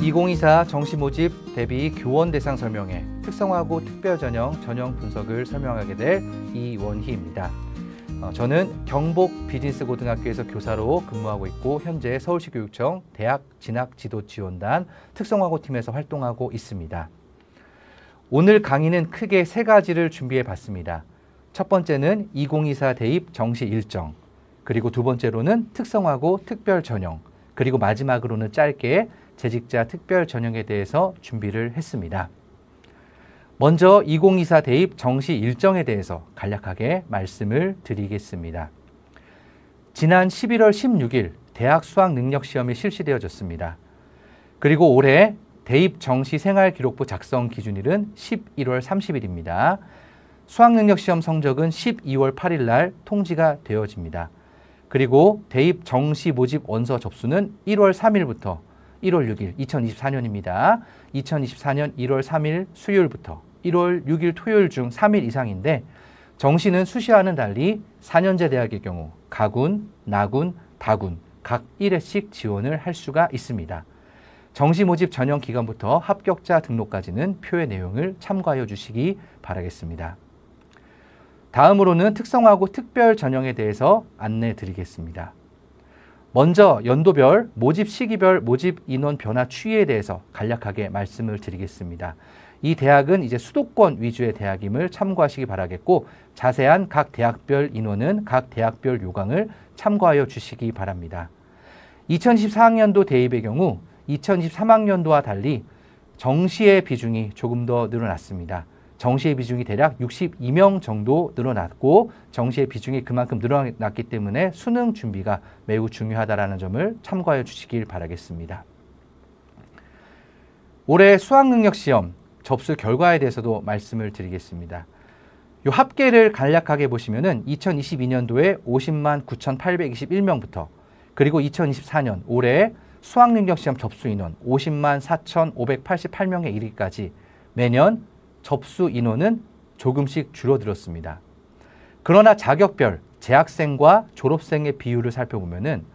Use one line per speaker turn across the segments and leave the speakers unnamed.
2024 정시 모집 대비 교원 대상 설명회 특성화고 특별 전형 분석을 설명하게 될 이원희입니다. 저는 경복 비즈니스 고등학교에서 교사로 근무하고 있고 현재 서울시 교육청 대학 진학 지도 지원단 특성화고 팀에서 활동하고 있습니다. 오늘 강의는 크게 세 가지를 준비해 봤습니다. 첫 번째는 2024 대입 정시 일정, 그리고 두 번째로는 특성화고 특별 전형, 그리고 마지막으로는 짧게 재직자 특별 전형에 대해서 준비를 했습니다. 먼저 2024 대입 정시 일정에 대해서 간략하게 말씀을 드리겠습니다. 지난 11월 16일 대학 수학능력시험이 실시되어졌습니다. 그리고 올해 대입 정시 생활기록부 작성 기준일은 11월 30일입니다. 수학능력시험 성적은 12월 8일 날 통지가 되어집니다. 그리고 대입 정시 모집 원서 접수는 1월 3일부터 1월 6일, 2024년입니다. 2024년 1월 3일 수요일부터 1월 6일 토요일 중 3일 이상인데 정시는 수시와는 달리 4년제 대학의 경우 가군, 나군, 다군 각 1회씩 지원을 할 수가 있습니다. 정시 모집 전형 기간부터 합격자 등록까지는 표의 내용을 참고하여 주시기 바라겠습니다. 다음으로는 특성화고 특별 전형에 대해서 안내 드리겠습니다. 먼저 연도별, 모집 시기별 모집 인원 변화 추이에 대해서 간략하게 말씀을 드리겠습니다. 이 대학은 이제 수도권 위주의 대학임을 참고하시기 바라겠고 자세한 각 대학별 인원은 각 대학별 요강을 참고하여 주시기 바랍니다. 2024학년도 대입의 경우 2023학년도와 달리 정시의 비중이 조금 더 늘어났습니다. 정시의 비중이 대략 62명 정도 늘어났고 정시의 비중이 그만큼 늘어났기 때문에 수능 준비가 매우 중요하다는 점을 참고하여 주시길 바라겠습니다. 올해 수학능력시험 접수 결과에 대해서도 말씀을 드리겠습니다. 이 합계를 간략하게 보시면은 2022년도에 50만 9,821명부터 그리고 2024년 올해 수학능력시험 접수 인원 50만 4,588명에 이르기까지 매년 접수 인원은 조금씩 줄어들었습니다. 그러나 자격별 재학생과 졸업생의 비율을 살펴보면은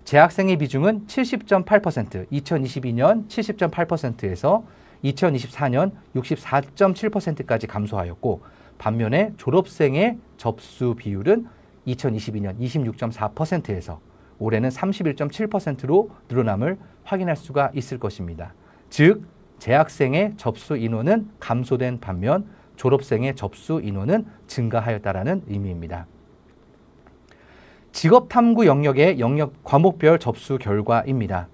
재학생의 비중은 70.8%, 2022년 70.8%에서 2024년 64.7%까지 감소하였고 반면에 졸업생의 접수 비율은 2022년 26.4%에서 올해는 31.7%로 늘어남을 확인할 수가 있을 것입니다. 즉 재학생의 접수 인원은 감소된 반면 졸업생의 접수 인원은 증가하였다는 의미입니다. 직업탐구 영역의 과목별 접수 결과입니다.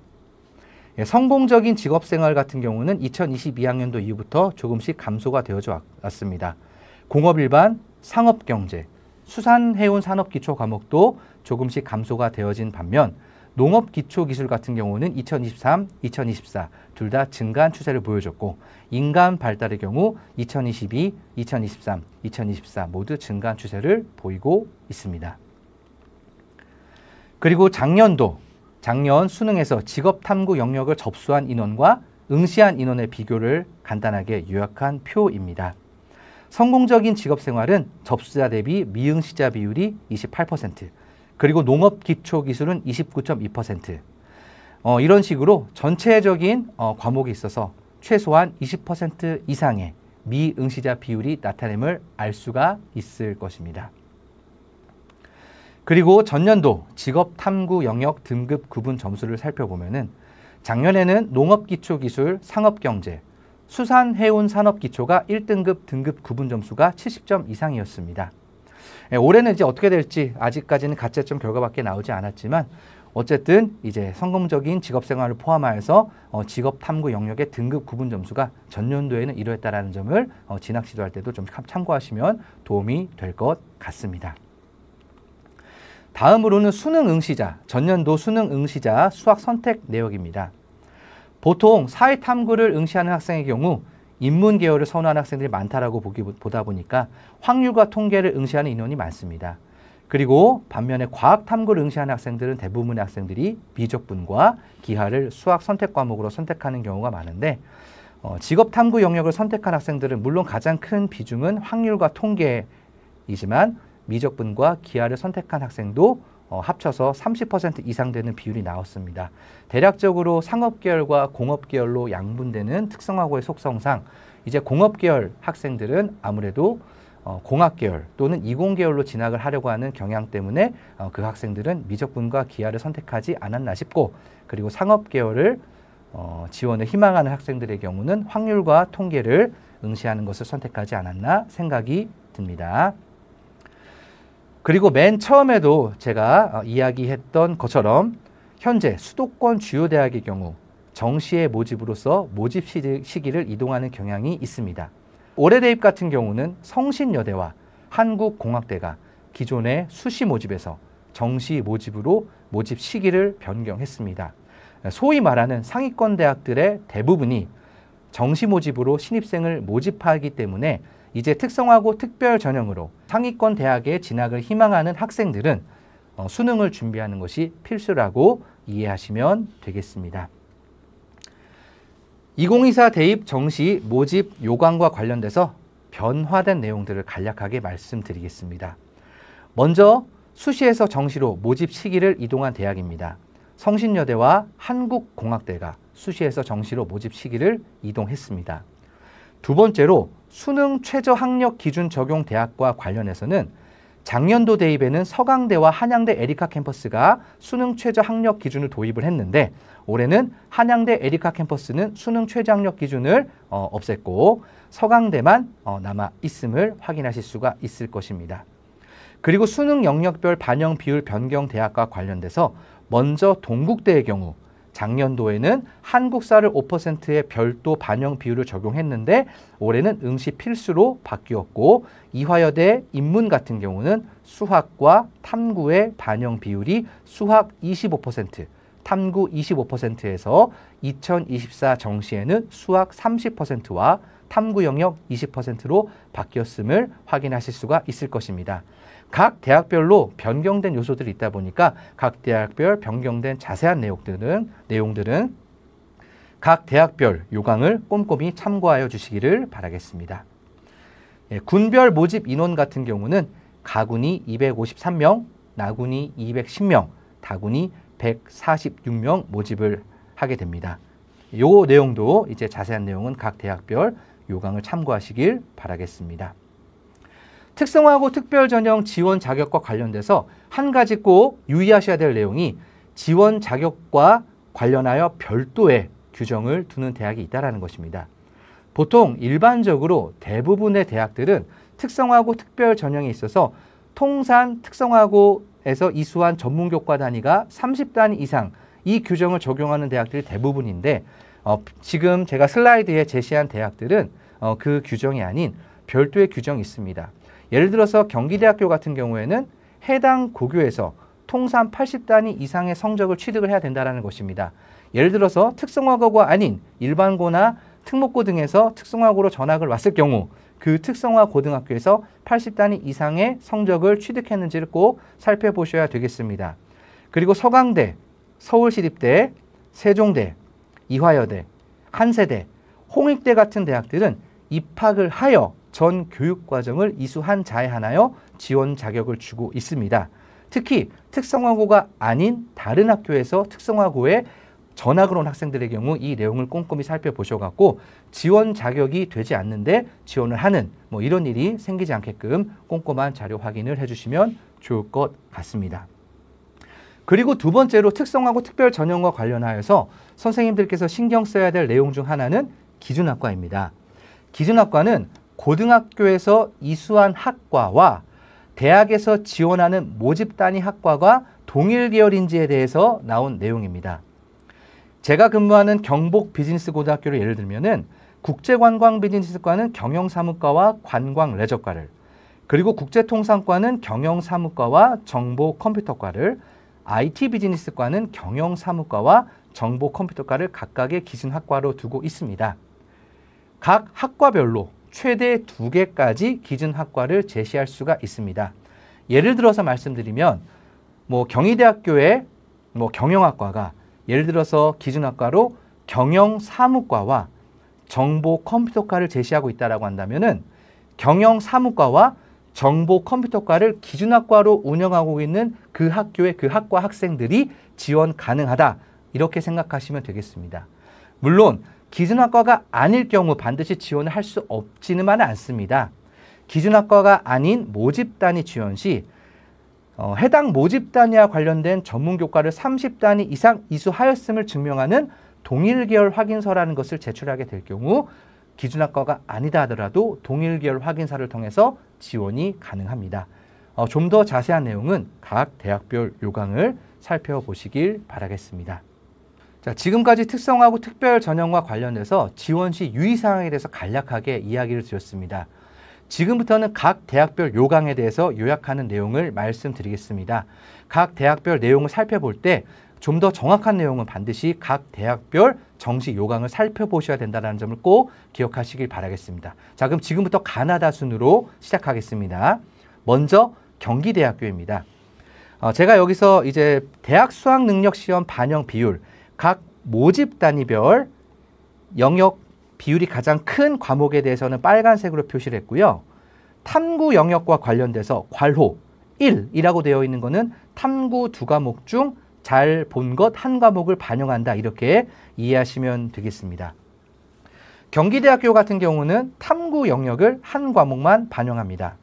성공적인 직업생활 같은 경우는 2022학년도 이후부터 조금씩 감소가 되어져 왔습니다. 공업일반, 상업경제, 수산해운 산업기초 과목도 조금씩 감소가 되어진 반면 농업기초기술 같은 경우는 2023, 2024 둘 다 증가한 추세를 보여줬고 인간 발달의 경우 2022, 2023, 2024 모두 증가한 추세를 보이고 있습니다. 그리고 작년 수능에서 직업탐구 영역을 접수한 인원과 응시한 인원의 비교를 간단하게 요약한 표입니다. 성공적인 직업생활은 접수자 대비 미응시자 비율이 28%, 그리고 농업기초기술은 29.2%. 이런 식으로 전체적인 과목에 있어서 최소한 20% 이상의 미응시자 비율이 나타냄을 알 수가 있을 것입니다. 그리고 전년도 직업탐구 영역 등급 구분 점수를 살펴보면은 작년에는 농업기초기술, 상업경제, 수산해운 산업기초가 1등급 등급 구분 점수가 70점 이상이었습니다. 올해는 이제 어떻게 될지 아직까지는 가채점 결과밖에 나오지 않았지만 어쨌든 이제 성공적인 직업생활을 포함하여서 직업탐구 영역의 등급 구분 점수가 전년도에는 이러했다라는 점을 진학 지도할 때도 좀 참고하시면 도움이 될 것 같습니다. 다음으로는 수능 응시자, 전년도 수능 응시자 수학 선택 내역입니다. 보통 사회탐구를 응시하는 학생의 경우 인문 계열을 선호하는 학생들이 많다라고 보다 보니까 확률과 통계를 응시하는 인원이 많습니다. 그리고 반면에 과학탐구를 응시하는 학생들은 대부분의 학생들이 미적분과 기하를 수학 선택 과목으로 선택하는 경우가 많은데 직업탐구 영역을 선택한 학생들은 물론 가장 큰 비중은 확률과 통계이지만 미적분과 기하를 선택한 학생도 합쳐서 30% 이상 되는 비율이 나왔습니다. 대략적으로 상업계열과 공업계열로 양분되는 특성화고의 속성상 이제 공업계열 학생들은 아무래도 공학계열 또는 이공계열로 진학을 하려고 하는 경향 때문에 그 학생들은 미적분과 기하를 선택하지 않았나 싶고, 그리고 상업계열을 지원을 희망하는 학생들의 경우는 확률과 통계를 응시하는 것을 선택하지 않았나 생각이 듭니다. 그리고 맨 처음에도 제가 이야기했던 것처럼 현재 수도권 주요 대학의 경우 정시의 모집으로서 모집 시기를 이동하는 경향이 있습니다. 올해 대입 같은 경우는 성신여대와 한국공학대가 기존의 수시 모집에서 정시 모집으로 모집 시기를 변경했습니다. 소위 말하는 상위권 대학들의 대부분이 정시 모집으로 신입생을 모집하기 때문에 이제 특성화고 특별 전형으로 상위권 대학에 진학을 희망하는 학생들은 수능을 준비하는 것이 필수라고 이해하시면 되겠습니다. 2024 대입 정시 모집 요강과 관련돼서 변화된 내용들을 간략하게 말씀드리겠습니다. 먼저 수시에서 정시로 모집 시기를 이동한 대학입니다. 성신여대와 한국공학대가 수시에서 정시로 모집 시기를 이동했습니다. 두 번째로 수능 최저 학력 기준 적용 대학과 관련해서는 작년도 대입에는 서강대와 한양대 에리카 캠퍼스가 수능 최저 학력 기준을 도입을 했는데 올해는 한양대 에리카 캠퍼스는 수능 최저 학력 기준을 없앴고 서강대만 남아 있음을 확인하실 수가 있을 것입니다. 그리고 수능 영역별 반영 비율 변경 대학과 관련돼서 먼저 동국대의 경우 작년도에는 한국사를 5%의 별도 반영 비율을 적용했는데 올해는 응시 필수로 바뀌었고 이화여대 인문 같은 경우는 수학과 탐구의 반영 비율이 수학 25%, 탐구 25%에서 2024 정시에는 수학 30%와 탐구 영역 20%로 바뀌었음을 확인하실 수가 있을 것입니다. 각 대학별로 변경된 요소들이 있다 보니까 각 대학별 변경된 자세한 내용들은 각 대학별 요강을 꼼꼼히 참고하여 주시기를 바라겠습니다. 군별 모집 인원 같은 경우는 가군이 253명, 나군이 210명, 다군이 146명 모집을 하게 됩니다. 요 내용도 이제 자세한 내용은 각 대학별 요강을 참고하시길 바라겠습니다. 특성화고 특별전형 지원 자격과 관련돼서 한 가지 꼭 유의하셔야 될 내용이 지원 자격과 관련하여 별도의 규정을 두는 대학이 있다는 것입니다. 보통 일반적으로 대부분의 대학들은 특성화고 특별전형에 있어서 통산 특성화고에서 이수한 전문교과 단위가 30단위 이상 이 규정을 적용하는 대학들이 대부분인데 지금 제가 슬라이드에 제시한 대학들은 그 규정이 아닌 별도의 규정이 있습니다. 예를 들어서 경기대학교 같은 경우에는 해당 고교에서 통산 80단위 이상의 성적을 취득을 해야 된다는 것입니다. 예를 들어서 특성화고가 아닌 일반고나 특목고 등에서 특성화고로 전학을 왔을 경우 그 특성화 고등학교에서 80단위 이상의 성적을 취득했는지를 꼭 살펴보셔야 되겠습니다. 그리고 서강대, 서울시립대, 세종대, 이화여대, 한세대, 홍익대 같은 대학들은 입학을 하여 전 교육과정을 이수한 자에 한하여 지원 자격을 주고 있습니다. 특히 특성화고가 아닌 다른 학교에서 특성화고에 전학을 온 학생들의 경우 이 내용을 꼼꼼히 살펴보셔갖고 지원 자격이 되지 않는데 지원을 하는 이런 일이 생기지 않게끔 꼼꼼한 자료 확인을 해주시면 좋을 것 같습니다. 그리고 두 번째로 특성화고 특별 전형과 관련하여서 선생님들께서 신경 써야 될 내용 중 하나는 기준학과입니다. 기준학과는 고등학교에서 이수한 학과와 대학에서 지원하는 모집 단위 학과가 동일 계열인지에 대해서 나온 내용입니다. 제가 근무하는 경복 비즈니스고등학교를 예를 들면은 국제관광비즈니스과는 경영사무과와 관광레저과를, 그리고 국제통상과는 경영사무과와 정보컴퓨터과를, IT비즈니스과는 경영사무과와 정보컴퓨터과를 각각의 기준학과로 두고 있습니다. 각 학과별로 최대 2개까지 기준학과를 제시할 수가 있습니다. 예를 들어서 말씀드리면 경희대학교의 경영학과가 예를 들어서 기준학과로 경영사무과와 정보컴퓨터과를 제시하고 있다고 한다면은 경영사무과와 정보 컴퓨터과를 기준학과로 운영하고 있는 그 학교의 그 학과 학생들이 지원 가능하다. 이렇게 생각하시면 되겠습니다. 물론 기준학과가 아닐 경우 반드시 지원을 할 수 없지는 않습니다. 기준학과가 아닌 모집단위 지원 시 해당 모집단위와 관련된 전문교과를 30단위 이상 이수하였음을 증명하는 동일계열 확인서라는 것을 제출하게 될 경우 기준학과가 아니다 하더라도 동일계열 확인서를 통해서 지원이 가능합니다. 좀 더 자세한 내용은 각 대학별 요강을 살펴보시길 바라겠습니다. 자, 지금까지 특성화고 특별 전형과 관련해서 지원 시 유의사항에 대해서 간략하게 이야기를 드렸습니다. 지금부터는 각 대학별 요강에 대해서 요약하는 내용을 말씀드리겠습니다. 각 대학별 내용을 살펴볼 때 좀 더 정확한 내용은 반드시 각 대학별 정시 요강을 살펴보셔야 된다는 점을 꼭 기억하시길 바라겠습니다. 자, 그럼 지금부터 가나다 순으로 시작하겠습니다. 먼저 경기대학교입니다. 제가 여기서 이제 대학 수학능력시험 반영 비율, 각 모집 단위별 영역 비율이 가장 큰 과목에 대해서는 빨간색으로 표시를 했고요. 탐구 영역과 관련돼서 괄호 1이라고 되어 있는 것은 탐구 두 과목 중 잘 본 것 한 과목을 반영한다. 이렇게 이해하시면 되겠습니다. 경기대학교 같은 경우는 탐구 영역을 한 과목만 반영합니다.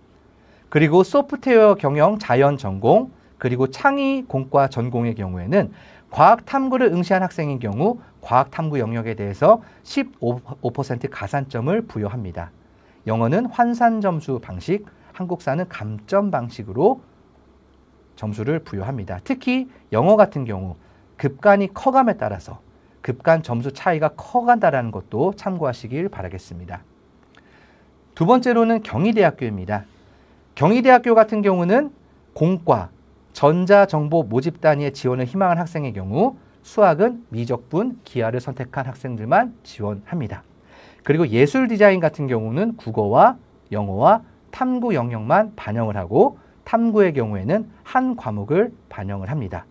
그리고 소프트웨어 경영 자연 전공, 그리고 창의 공과 전공의 경우에는 과학 탐구를 응시한 학생인 경우 과학 탐구 영역에 대해서 15% 가산점을 부여합니다. 영어는 환산 점수 방식, 한국사는 감점 방식으로 점수를 부여합니다. 특히 영어 같은 경우 급간이 커감에 따라서 급간 점수 차이가 커간다는 것도 참고하시길 바라겠습니다. 두 번째로는 경희대학교입니다. 경희대학교 같은 경우는 공과 전자정보 모집 단위의 지원을 희망한 학생의 경우 수학은 미적분, 기하를 선택한 학생들만 지원합니다. 그리고 예술 디자인 같은 경우는 국어와 영어와 탐구 영역만 반영을 하고 탐구의 경우에는 한 과목을 반영을 합니다.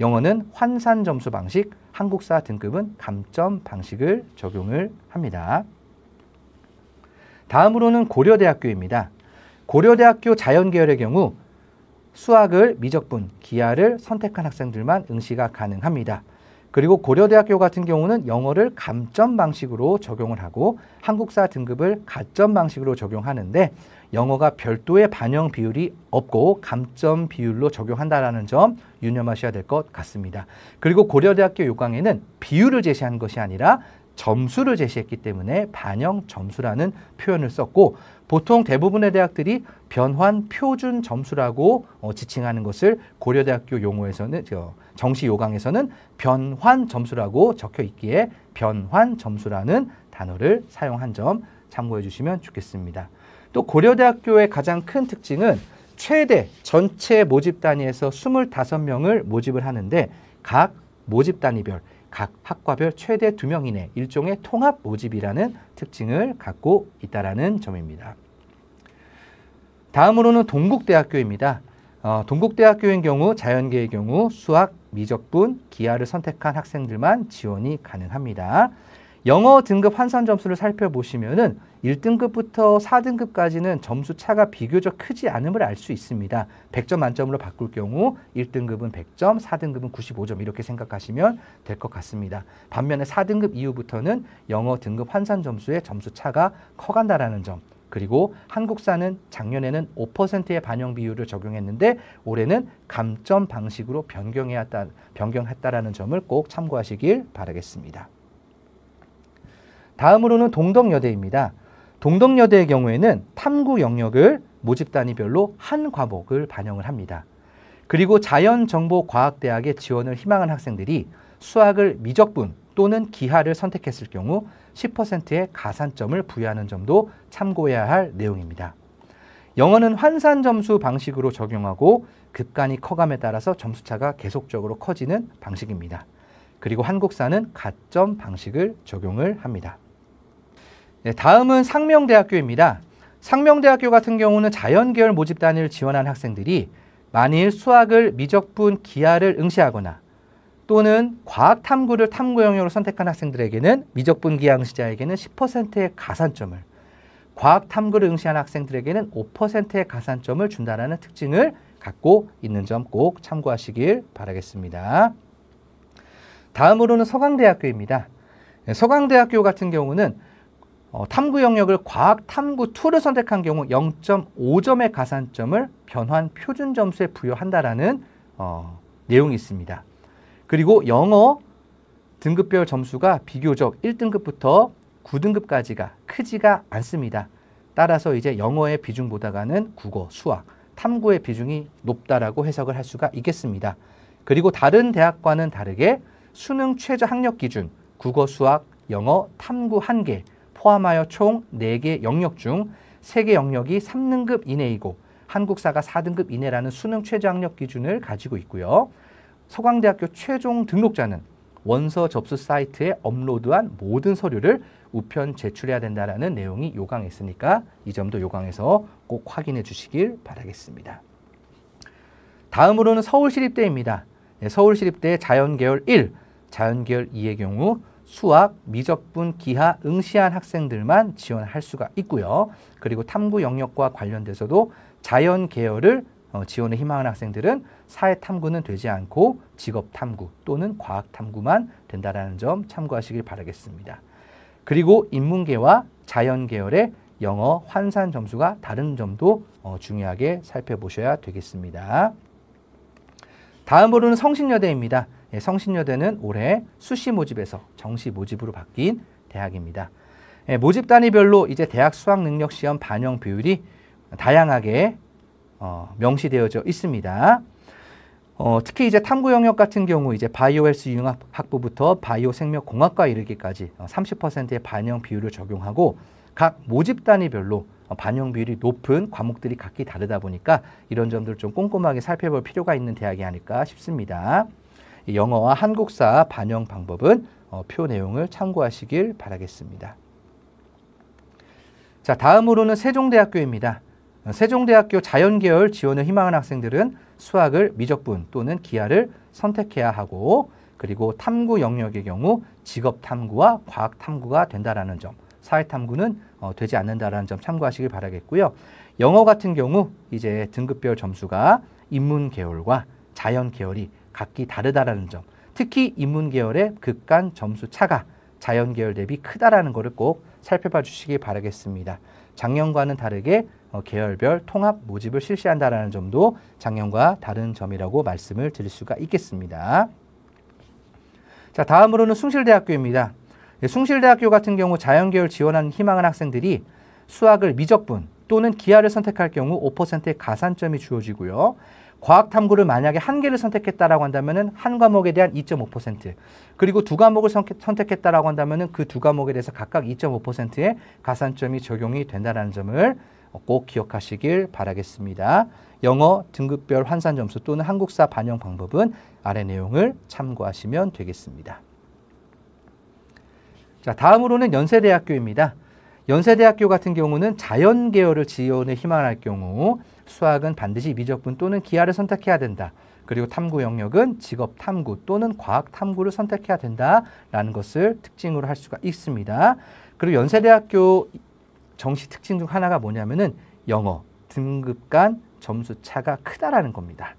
영어는 환산 점수 방식, 한국사 등급은 감점 방식을 적용을 합니다. 다음으로는 고려대학교입니다. 고려대학교 자연계열의 경우 수학을 미적분, 기하를 선택한 학생들만 응시가 가능합니다. 그리고 고려대학교 같은 경우는 영어를 감점 방식으로 적용을 하고 한국사 등급을 가점 방식으로 적용하는데 영어가 별도의 반영 비율이 없고 감점 비율로 적용한다는 점 유념하셔야 될 것 같습니다. 그리고 고려대학교 요강에는 비율을 제시한 것이 아니라 점수를 제시했기 때문에 반영 점수라는 표현을 썼고 보통 대부분의 대학들이 변환 표준 점수라고 지칭하는 것을 고려대학교 용어에서는 정시 요강에서는 변환 점수라고 적혀 있기에 변환 점수라는 단어를 사용한 점 참고해 주시면 좋겠습니다. 또 고려대학교의 가장 큰 특징은 최대 전체 모집 단위에서 25명을 모집을 하는데 각 모집 단위별 각 학과별 최대 2명 이내 일종의 통합 모집이라는 특징을 갖고 있다는 점입니다. 다음으로는 동국대학교입니다. 동국대학교의 경우 자연계의 경우 수학, 미적분, 기하를 선택한 학생들만 지원이 가능합니다. 영어 등급 환산 점수를 살펴보시면은 1등급부터 4등급까지는 점수 차가 비교적 크지 않음을 알 수 있습니다. 100점 만점으로 바꿀 경우 1등급은 100점, 4등급은 95점 이렇게 생각하시면 될 것 같습니다. 반면에 4등급 이후부터는 영어 등급 환산 점수의 점수 차가 커간다라는 점, 그리고 한국사는 작년에는 5%의 반영 비율을 적용했는데 올해는 감점 방식으로 변경했다라는 점을 꼭 참고하시길 바라겠습니다. 다음으로는 동덕여대입니다. 동덕여대의 경우에는 탐구 영역을 모집 단위별로 한 과목을 반영을 합니다. 그리고 자연정보과학대학에 지원을 희망한 학생들이 수학을 미적분 또는 기하를 선택했을 경우 10%의 가산점을 부여하는 점도 참고해야 할 내용입니다. 영어는 환산 점수 방식으로 적용하고 급간이 커감에 따라서 점수차가 계속적으로 커지는 방식입니다. 그리고 한국사는 가점 방식을 적용을 합니다. 네, 다음은 상명대학교입니다. 상명대학교 같은 경우는 자연계열 모집 단위를 지원한 학생들이 만일 수학을 미적분, 기하를 응시하거나 또는 과학 탐구를 탐구 영역으로 선택한 학생들에게는 미적분, 기하 응시자에게는 10%의 가산점을, 과학 탐구를 응시한 학생들에게는 5%의 가산점을 준다는 특징을 갖고 있는 점 꼭 참고하시길 바라겠습니다. 다음으로는 서강대학교입니다. 서강대학교 같은 경우는 탐구 영역을 과학 탐구 2를 선택한 경우 0.5점의 가산점을 변환 표준 점수에 부여한다라는 내용이 있습니다. 그리고 영어 등급별 점수가 비교적 1등급부터 9등급까지가 크지가 않습니다. 따라서 이제 영어의 비중보다는 국어, 수학, 탐구의 비중이 높다라고 해석을 할 수가 있겠습니다. 그리고 다른 대학과는 다르게 수능 최저 학력 기준, 국어, 수학, 영어, 탐구 1개, 포함하여 총 4개 영역 중 3개 영역이 3등급 이내이고 한국사가 4등급 이내라는 수능 최저 학력 기준을 가지고 있고요. 서강대학교 최종 등록자는 원서 접수 사이트에 업로드한 모든 서류를 우편 제출해야 된다는 내용이 요강에 있으니까 이 점도 요강에서 꼭 확인해 주시길 바라겠습니다. 다음으로는 서울시립대입니다. 서울시립대 자연계열 1, 자연계열 2의 경우 수학, 미적분, 기하 응시한 학생들만 지원할 수가 있고요. 그리고 탐구 영역과 관련돼서도 자연 계열을 지원을 희망하는 학생들은 사회 탐구는 되지 않고 직업 탐구 또는 과학 탐구만 된다는 점 참고하시길 바라겠습니다. 그리고 인문계와 자연 계열의 영어 환산 점수가 다른 점도 중요하게 살펴보셔야 되겠습니다. 다음으로는 성신여대입니다. 성신여대는 올해 수시 모집에서 정시 모집으로 바뀐 대학입니다. 모집 단위별로 이제 대학 수학능력시험 반영 비율이 다양하게 명시되어져 있습니다. 특히 이제 탐구 영역 같은 경우 이제 바이오 헬스 융합학부부터 바이오 생명공학과 이르기까지 30%의 반영 비율을 적용하고 각 모집 단위별로 반영 비율이 높은 과목들이 각기 다르다 보니까 이런 점들을 좀 꼼꼼하게 살펴볼 필요가 있는 대학이 아닐까 싶습니다. 영어와 한국사 반영 방법은 표 내용을 참고하시길 바라겠습니다. 자, 다음으로는 세종대학교입니다. 세종대학교 자연계열 지원을 희망하는 학생들은 수학을 미적분 또는 기하를 선택해야 하고 그리고 탐구 영역의 경우 직업탐구와 과학탐구가 된다는 점, 사회탐구는 되지 않는다는 점 참고하시길 바라겠고요. 영어 같은 경우 이제 등급별 점수가 인문계열과 자연계열이 각기 다르다라는 점, 특히 인문계열의 극간 점수 차가 자연계열 대비 크다라는 것을 꼭 살펴봐 주시기 바라겠습니다. 작년과는 다르게 계열별 통합 모집을 실시한다는 점도 작년과 다른 점이라고 말씀을 드릴 수가 있겠습니다. 자, 다음으로는 숭실대학교입니다. 숭실대학교 같은 경우 자연계열 지원하는 희망하는 학생들이 수학을 미적분 또는 기하를 선택할 경우 5%의 가산점이 주어지고요. 과학탐구를 만약에 한 개를 선택했다라고 한다면 한 과목에 대한 2.5%, 그리고 두 과목을 선택했다라고 한다면 그 두 과목에 대해서 각각 2.5%의 가산점이 적용이 된다는 점을 꼭 기억하시길 바라겠습니다. 영어 등급별 환산 점수 또는 한국사 반영 방법은 아래 내용을 참고하시면 되겠습니다. 자, 다음으로는 연세대학교입니다. 연세대학교 같은 경우는 자연계열을 지원을 희망할 경우 수학은 반드시 미적분 또는 기하를 선택해야 된다. 그리고 탐구 영역은 직업탐구 또는 과학탐구를 선택해야 된다라는 것을 특징으로 할 수가 있습니다. 그리고 연세대학교 정시 특징 중 하나가 뭐냐면은 영어 등급 간 점수 차가 크다라는 겁니다.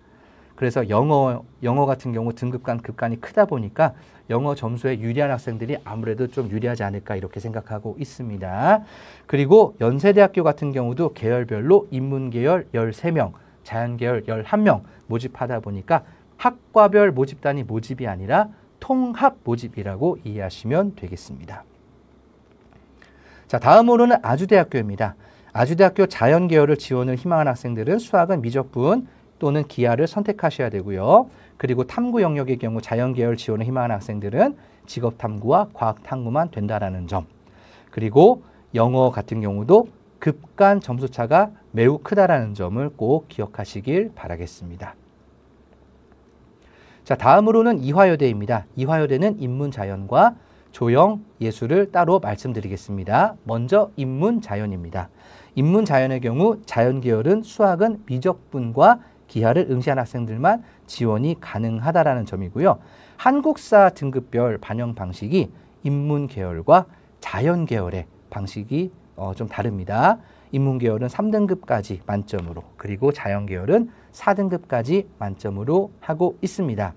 그래서 영어 같은 경우 등급 간 급간이 크다 보니까 영어 점수에 유리한 학생들이 아무래도 좀 유리하지 않을까 이렇게 생각하고 있습니다. 그리고 연세대학교 같은 경우도 계열별로 인문계열 13명, 자연계열 11명 모집하다 보니까 학과별 모집단이 모집이 아니라 통합 모집이라고 이해하시면 되겠습니다. 자, 다음으로는 아주대학교입니다. 아주대학교 자연계열을 지원을 희망하는 학생들은 수학은 미적분 또는 기하를 선택하셔야 되고요. 그리고 탐구 영역의 경우 자연계열 지원을 희망하는 학생들은 직업탐구와 과학탐구만 된다라는 점. 그리고 영어 같은 경우도 급간 점수차가 매우 크다라는 점을 꼭 기억하시길 바라겠습니다. 자, 다음으로는 이화여대입니다. 이화여대는 인문자연과 조형, 예술을 따로 말씀드리겠습니다. 먼저 인문자연입니다. 인문자연의 경우 자연계열은 수학은 미적분과 기하를 응시한 학생들만 지원이 가능하다라는 점이고요. 한국사 등급별 반영 방식이 인문계열과 자연계열의 방식이 좀 다릅니다. 인문계열은 3등급까지 만점으로, 그리고 자연계열은 4등급까지 만점으로 하고 있습니다.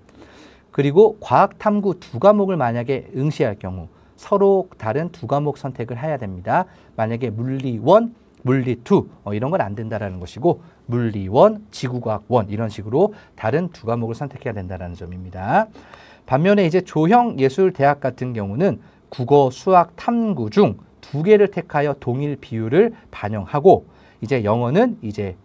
그리고 과학, 탐구 두 과목을 만약에 응시할 경우 서로 다른 두 과목 선택을 해야 됩니다. 만약에 물리 1, 물리 2 이런 건 안 된다라는 것이고, 물리 1, 지구과학 1 이런 식으로 다른 두 과목을 선택해야 된다는 점입니다. 반면에 이제 조형예술대학 같은 경우는 국어, 수학, 탐구 중 두 개를 택하여 동일 비율을 반영하고, 이제 영어는 이제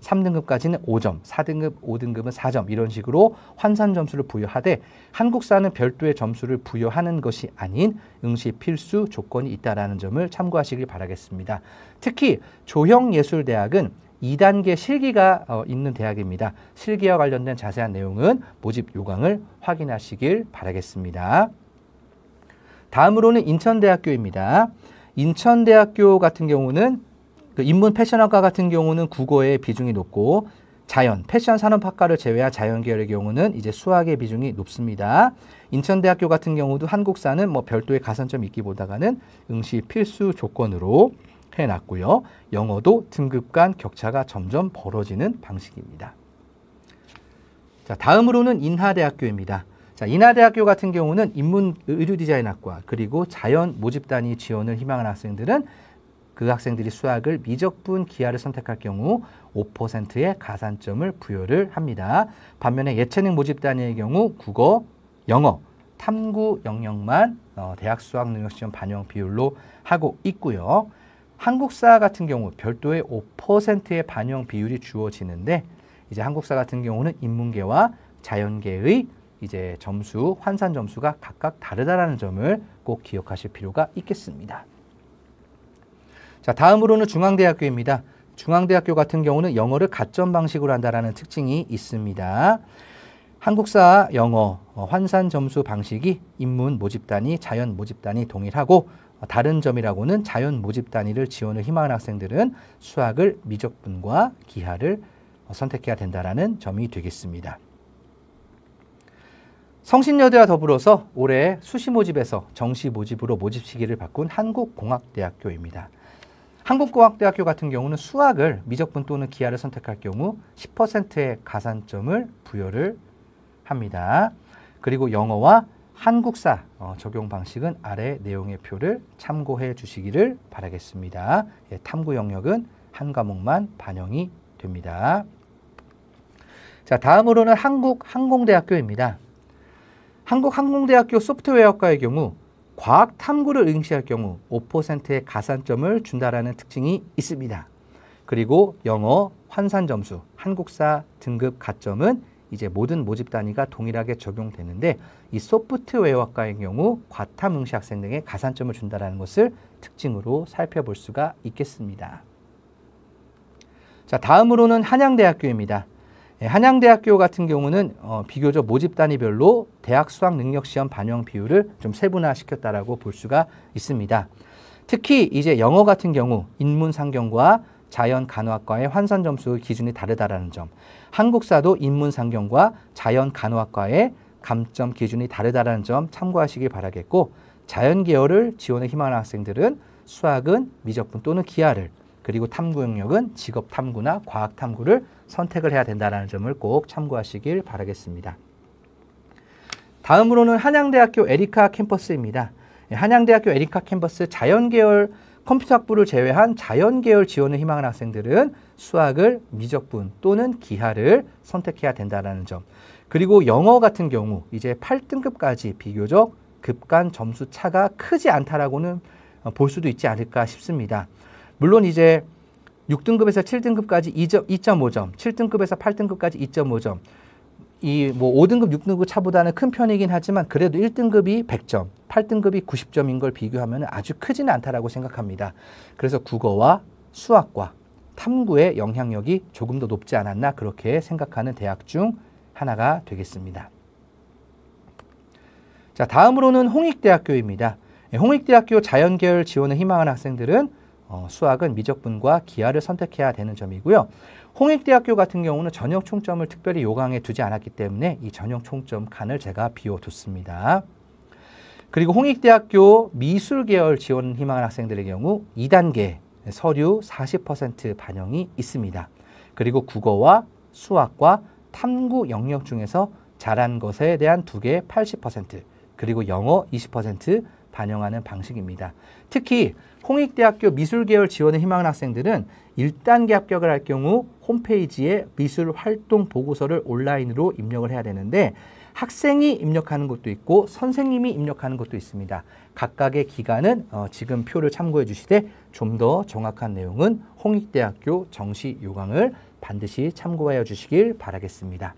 3등급까지는 5점, 4등급, 5등급은 4점 이런 식으로 환산 점수를 부여하되, 한국사는 별도의 점수를 부여하는 것이 아닌 응시 필수 조건이 있다는 점을 참고하시길 바라겠습니다. 특히 조형예술대학은 2단계 실기가 있는 대학입니다. 실기와 관련된 자세한 내용은 모집 요강을 확인하시길 바라겠습니다. 다음으로는 인천대학교입니다. 인천대학교 같은 경우는 인문 패션학과 같은 경우는 국어의 비중이 높고, 자연, 패션 산업학과를 제외한 자연계열의 경우는 이제 수학의 비중이 높습니다. 인천대학교 같은 경우도 한국사는 별도의 가산점이 있기보다는 응시 필수 조건으로 해놨고요. 영어도 등급 간 격차가 점점 벌어지는 방식입니다. 자, 다음으로는 인하대학교입니다. 자, 인하대학교 같은 경우는 인문 의류디자인학과 그리고 자연 모집단위 지원을 희망하는 학생들은 그 학생들이 수학을 미적분 기하를 선택할 경우 5%의 가산점을 부여를 합니다. 반면에 예체능 모집단위의 경우 국어, 영어, 탐구 영역만 대학 수학 능력시험 반영 비율로 하고 있고요. 한국사 같은 경우 별도의 5%의 반영 비율이 주어지는데, 이제 한국사 같은 경우는 인문계와 자연계의 이제 점수, 환산 점수가 각각 다르다는 점을 꼭 기억하실 필요가 있겠습니다. 자, 다음으로는 중앙대학교입니다. 중앙대학교 같은 경우는 영어를 가점 방식으로 한다는 특징이 있습니다. 한국사, 영어, 환산 점수 방식이 인문 모집단위, 자연 모집단위 동일하고, 다른 점이라고는 자연 모집단위를 지원을 희망하는 학생들은 수학을 미적분과 기하를 선택해야 된다는 점이 되겠습니다. 성신여대와 더불어서 올해 수시 모집에서 정시 모집으로 모집 시기를 바꾼 한국공학대학교입니다. 한국공학대학교 같은 경우는 수학을 미적분 또는 기하를 선택할 경우 10%의 가산점을 부여를 합니다. 그리고 영어와 한국사 적용 방식은 아래 내용의 표를 참고해 주시기를 바라겠습니다. 예, 탐구 영역은 한 과목만 반영이 됩니다. 자, 다음으로는 한국항공대학교입니다. 한국항공대학교 소프트웨어학과의 경우 과학 탐구를 응시할 경우 5%의 가산점을 준다라는 특징이 있습니다. 그리고 영어, 환산 점수, 한국사 등급 가점은 이제 모든 모집 단위가 동일하게 적용되는데, 이 소프트웨어학과의 경우 과탐 응시 학생 등의 가산점을 준다라는 것을 특징으로 살펴볼 수가 있겠습니다. 자, 다음으로는 한양대학교입니다. 한양대학교 같은 경우는 비교적 모집 단위별로 대학 수학 능력 시험 반영 비율을 좀 세분화시켰다라고 볼 수가 있습니다. 특히 이제 영어 같은 경우 인문 상경과 자연 간호학과의 환산 점수 기준이 다르다라는 점, 한국사도 인문 상경과 자연 간호학과의 감점 기준이 다르다라는 점 참고하시길 바라겠고, 자연 계열을 지원을 희망하는 학생들은 수학은 미적분 또는 기하를, 그리고 탐구 영역은 직업 탐구나 과학 탐구를 선택을 해야 된다는 점을 꼭 참고하시길 바라겠습니다. 다음으로는 한양대학교 에리카 캠퍼스입니다. 한양대학교 에리카 캠퍼스 자연계열 컴퓨터학부를 제외한 자연계열 지원을 희망하는 학생들은 수학을 미적분 또는 기하를 선택해야 된다는 점, 그리고 영어 같은 경우 이제 8등급까지 비교적 급간 점수 차가 크지 않다라고는 볼 수도 있지 않을까 싶습니다. 물론 이제 6등급에서 7등급까지 2.5점, 7등급에서 8등급까지 2.5점, 이 5등급, 6등급 차보다는 큰 편이긴 하지만 그래도 1등급이 100점, 8등급이 90점인 걸 비교하면 아주 크지는 않다라고 생각합니다. 그래서 국어와 수학과 탐구의 영향력이 조금 더 높지 않았나 그렇게 생각하는 대학 중 하나가 되겠습니다. 자, 다음으로는 홍익대학교입니다. 홍익대학교 자연계열 지원을 희망하는 학생들은 수학은 미적분과 기하를 선택해야 되는 점이고요. 홍익대학교 같은 경우는 전형 총점을 특별히 요강에 두지 않았기 때문에 이 전형 총점 칸을 제가 비워뒀습니다. 그리고 홍익대학교 미술계열 지원 희망하는 학생들의 경우 2단계 서류 40% 반영이 있습니다. 그리고 국어와 수학과 탐구 영역 중에서 잘한 것에 대한 2개 80%, 그리고 영어 20% 반영하는 방식입니다. 특히 홍익대학교 미술계열 지원을 희망하는 학생들은 1단계 합격을 할 경우 홈페이지에 미술활동 보고서를 온라인으로 입력을 해야 되는데 학생이 입력하는 것도 있고 선생님이 입력하는 것도 있습니다. 각각의 기간은 지금 표를 참고해 주시되 좀 더 정확한 내용은 홍익대학교 정시 요강을 반드시 참고하여 주시길 바라겠습니다.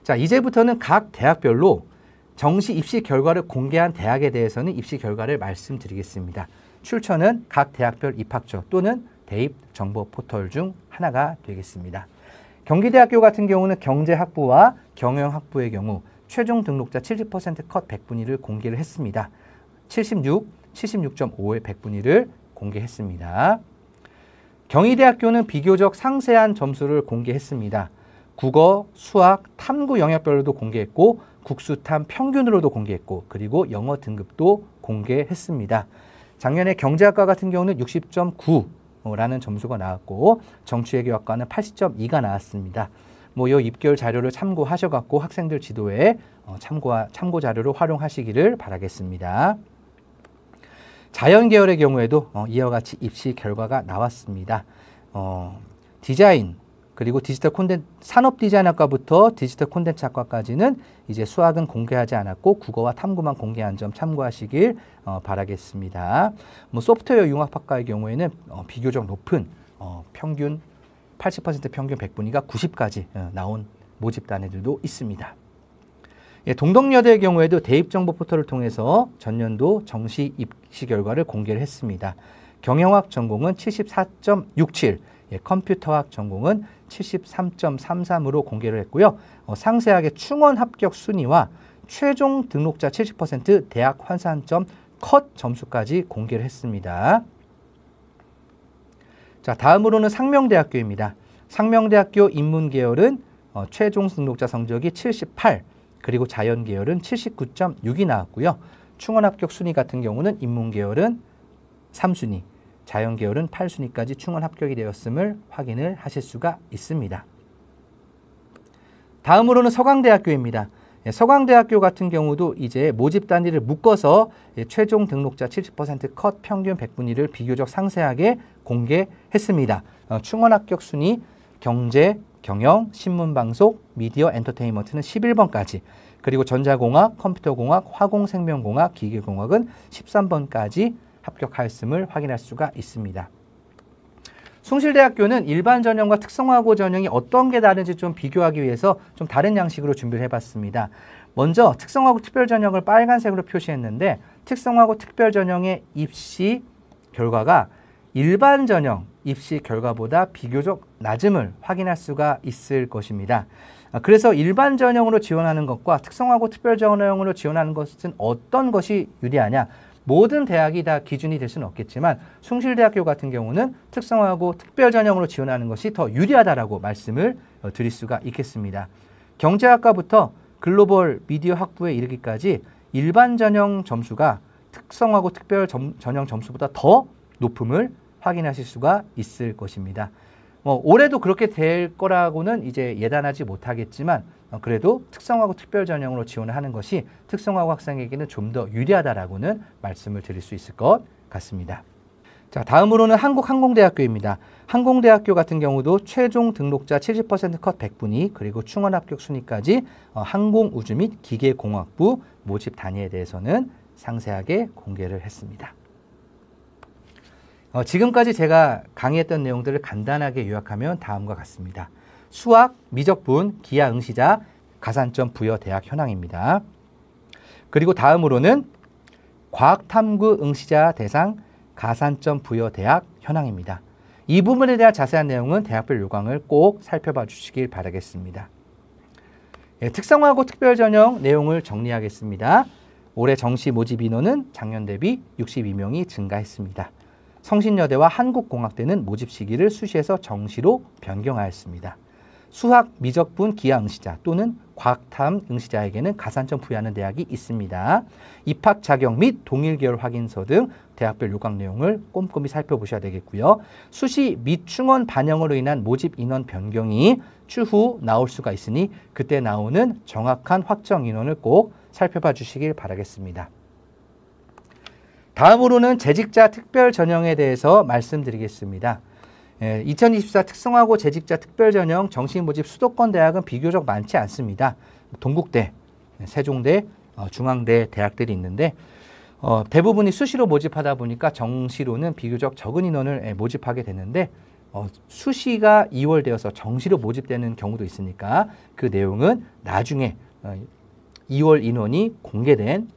자, 이제부터는 각 대학별로 정시 입시 결과를 공개한 대학에 대해서는 입시 결과를 말씀드리겠습니다. 출처는 각 대학별 입학처 또는 대입 정보 포털 중 하나가 되겠습니다. 경기대학교 같은 경우는 경제학부와 경영학부의 경우 최종 등록자 70% 컷 100분위를 공개를 했습니다. 76.5의 100분위를 공개했습니다. 경희대학교는 비교적 상세한 점수를 공개했습니다. 국어, 수학, 탐구 영역별로도 공개했고 국수탐 평균으로도 공개했고 그리고 영어 등급도 공개했습니다. 작년에 경제학과 같은 경우는 60.9라는 점수가 나왔고 정치외교학과는 80.2가 나왔습니다. 이 입결 자료를 참고하셔갖고 학생들 지도에 참고 자료로 활용하시기를 바라겠습니다. 자연계열의 경우에도 이와 같이 입시 결과가 나왔습니다. 디자인 그리고 디지털 콘텐츠 산업디자인학과부터 디지털 콘텐츠학과까지는 이제 수학은 공개하지 않았고 국어와 탐구만 공개한 점 참고하시길 바라겠습니다. 소프트웨어 융합학과의 경우에는 비교적 높은 평균 80% 평균 100분위가 90까지 나온 모집단 애들도 있습니다. 동덕여대의 경우에도 대입정보 포털을 통해서 전년도 정시 입시 결과를 공개를 했습니다. 경영학 전공은 74.67, 컴퓨터학 전공은 73.33으로 공개를 했고요. 상세하게 충원 합격 순위와 최종 등록자 70% 대학 환산점 컷 점수까지 공개를 했습니다. 자, 다음으로는 상명대학교입니다. 상명대학교 인문계열은 최종 등록자 성적이 78, 그리고 자연계열은 79.6이 나왔고요. 충원 합격 순위 같은 경우는 인문계열은 3순위, 자연계열은 8순위까지 충원 합격이 되었음을 확인을 하실 수가 있습니다. 다음으로는 서강대학교입니다. 서강대학교 같은 경우도 이제 모집 단위를 묶어서 최종 등록자 70% 컷 평균 100분위를 비교적 상세하게 공개했습니다. 충원 합격 순위 경제, 경영, 신문방송, 미디어, 엔터테인먼트는 11번까지, 그리고 전자공학, 컴퓨터공학, 화공생명공학, 기계공학은 13번까지 합격하였음을 확인할 수가 있습니다. 숭실대학교는 일반 전형과 특성화고 전형이 어떤 게 다른지 좀 비교하기 위해서 좀 다른 양식으로 준비를 해봤습니다. 먼저 특성화고 특별전형을 빨간색으로 표시했는데 특성화고 특별전형의 입시 결과가 일반 전형 입시 결과보다 비교적 낮음을 확인할 수가 있을 것입니다. 그래서 일반 전형으로 지원하는 것과 특성화고 특별전형으로 지원하는 것은 어떤 것이 유리하냐? 모든 대학이 다 기준이 될 수는 없겠지만 숭실대학교 같은 경우는 특성화고 특별전형으로 지원하는 것이 더 유리하다라고 말씀을 드릴 수가 있겠습니다. 경제학과부터 글로벌 미디어 학부에 이르기까지 일반 전형 점수가 특성화고 특별전형 점수보다 더 높음을 확인하실 수가 있을 것입니다. 올해도 그렇게 될 거라고는 이제 예단하지 못하겠지만 그래도 특성화고 특별전형으로 지원을 하는 것이 특성화고 학생에게는 좀 더 유리하다라고는 말씀을 드릴 수 있을 것 같습니다. 자, 다음으로는 한국항공대학교입니다. 항공대학교 같은 경우도 최종 등록자 70% 컷 100분위 그리고 충원 합격 순위까지 항공우주 및 기계공학부 모집 단위에 대해서는 상세하게 공개를 했습니다. 지금까지 제가 강의했던 내용들을 간단하게 요약하면 다음과 같습니다. 수학, 미적분, 기하 응시자, 가산점 부여 대학 현황입니다. 그리고 다음으로는 과학탐구 응시자 대상 가산점 부여 대학 현황입니다. 이 부분에 대한 자세한 내용은 대학별 요강을 꼭 살펴봐 주시길 바라겠습니다. 특성화고 특별전형 내용을 정리하겠습니다. 올해 정시 모집 인원은 작년 대비 62명이 증가했습니다. 성신여대와 한국공학대는 모집 시기를 수시에서 정시로 변경하였습니다. 수학 미적분 기하 응시자 또는 과학탐 응시자에게는 가산점 부여하는 대학이 있습니다. 입학 자격 및 동일 계열 확인서 등 대학별 요강 내용을 꼼꼼히 살펴보셔야 되겠고요. 수시 및 충원 반영으로 인한 모집 인원 변경이 추후 나올 수가 있으니 그때 나오는 정확한 확정 인원을 꼭 살펴봐 주시길 바라겠습니다. 다음으로는 재직자 특별 전형에 대해서 말씀드리겠습니다. 2024 특성화고 재직자 특별 전형 정시 모집 수도권 대학은 비교적 많지 않습니다. 동국대, 세종대, 중앙대 대학들이 있는데 대부분이 수시로 모집하다 보니까 정시로는 비교적 적은 인원을 모집하게 되는데 수시가 2월 되어서 정시로 모집되는 경우도 있으니까 그 내용은 나중에 2월 인원이 공개된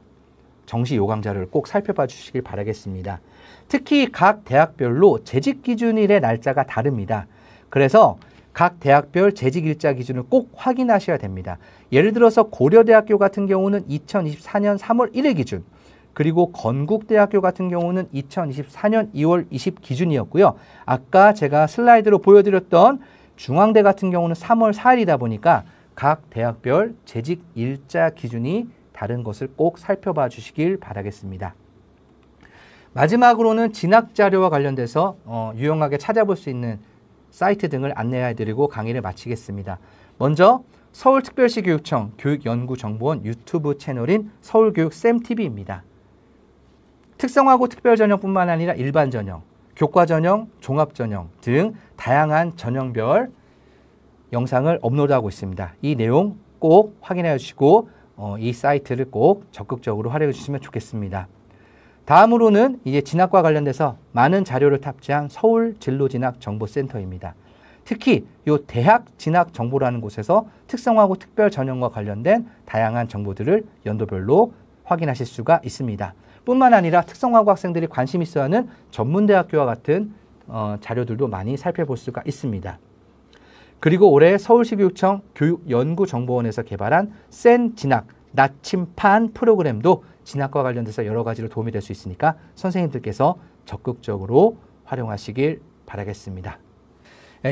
정시 요강 자료를 꼭 살펴봐 주시길 바라겠습니다. 특히 각 대학별로 재직 기준일의 날짜가 다릅니다. 그래서 각 대학별 재직 일자 기준을 꼭 확인하셔야 됩니다. 예를 들어서 고려대학교 같은 경우는 2024년 3월 1일 기준, 그리고 건국대학교 같은 경우는 2024년 2월 20 기준이었고요. 아까 제가 슬라이드로 보여드렸던 중앙대 같은 경우는 3월 4일이다 보니까 각 대학별 재직 일자 기준이 다른 것을 꼭 살펴봐 주시길 바라겠습니다. 마지막으로는 진학 자료와 관련돼서 유용하게 찾아볼 수 있는 사이트 등을 안내해드리고 강의를 마치겠습니다. 먼저 서울특별시 교육청 교육연구정보원 유튜브 채널인 서울교육쌤TV입니다. 특성화고 특별전형뿐만 아니라 일반 전형, 교과전형, 종합전형 등 다양한 전형별 영상을 업로드하고 있습니다. 이 내용 꼭 확인해 주시고 이 사이트를 꼭 적극적으로 활용해 주시면 좋겠습니다. 다음으로는 이제 진학과 관련돼서 많은 자료를 탑재한 서울진로진학정보센터입니다. 특히 이 대학 진학 정보라는 곳에서 특성화고 특별 전형과 관련된 다양한 정보들을 연도별로 확인하실 수가 있습니다. 뿐만 아니라 특성화고 학생들이 관심 있어 하는 전문대학교와 같은 자료들도 많이 살펴볼 수가 있습니다. 그리고 올해 서울시 교육청 교육연구정보원에서 개발한 센 진학 나침판 프로그램도 진학과 관련돼서 여러 가지로 도움이 될 수 있으니까 선생님들께서 적극적으로 활용하시길 바라겠습니다.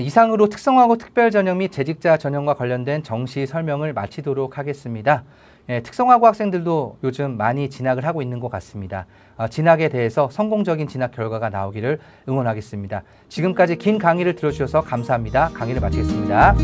이상으로 특성화고 특별전형 및 재직자 전형과 관련된 정시 설명을 마치도록 하겠습니다. 특성화고 학생들도 요즘 많이 진학을 하고 있는 것 같습니다. 진학에 대해서 성공적인 진학 결과가 나오기를 응원하겠습니다. 지금까지 긴 강의를 들어주셔서 감사합니다. 강의를 마치겠습니다.